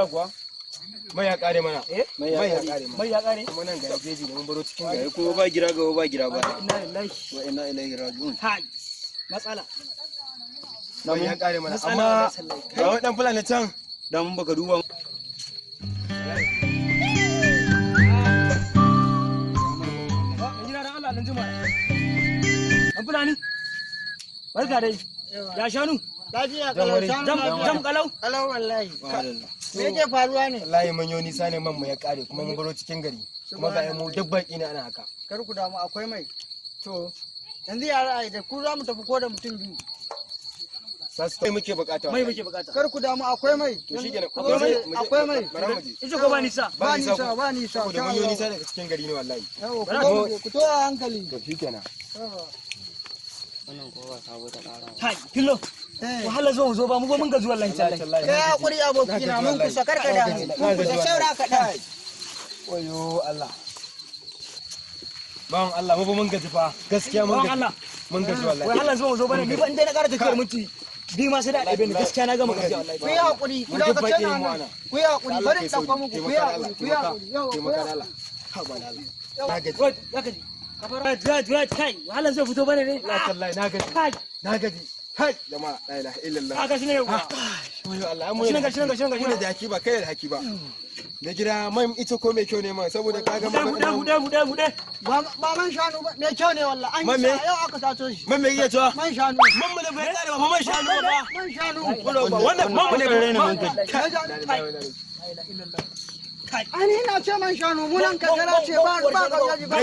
Allah kuwa mai ya kare mana mai ya kare kuma nan ga jeji da mun baro cikin gari kuma ba gira ga ba gira ba inna lillahi wa inna ilaihi raji'un hai matsala mai ya kare mana amma ga wani dan fulani can da mun baka duba fulani barka dai ya shanu lafiya kalau jam kalau wallahi me yake faruwa ne wallahi mun yi nisa ne man mu ya kare kuma mun baro cikin gari kuma ga mu duk baki ne ana haka kar ku damu akwai mai to yanzu ya ra'ayi da ku za mu tafi ko da mutum biyu sai muke bukata mai muke bukata kar ku damu akwai mai to shikenan akwai mai ije ko ba nisa ba nisa saboda mun yi nisa daga cikin gari ne wallahi ku to a hankali to shikenan wannan kowa sabo ta ƙara kai killo wahala zo ba mu ba mun gaji wallahi tallahi kai hakuri aboki na mun kusa karkada mun kusa shaura ka dai wayo Allah bawon Allah mu ba mun gaji fa gaskiya mun gaji mun gaji wallahi wahala zo bane ni ba inda na ƙara tafiyar minti bi ma sai da ɗabe ni gaskiya na gama gaji wallahi ku yi hakuri ku da ka ce na ku yi hakuri bari da ku muku ku yi hakuri yau ku makara Allah ha ba Allah na gaji Wait, kai, wahala zai fito bane ne? la tallahi na gaji Kai, na gaji hai jama'a la ilaha illallah aka shi ne yau. wayo Allah mu Shi ne ga. da haki ba kai da haki ba da gida mai ita ko mai kyau ne ma saboda kaga Bude. ba man shanu ba me kyau ne wallahi an yi yau aka sato shi man me yake cewa man shanu man mu ne bai kare ba man shanu ba man shanu wannan man mu ne bai rena man Ani na ce man shanu munan kakara ce ba ka yaji ba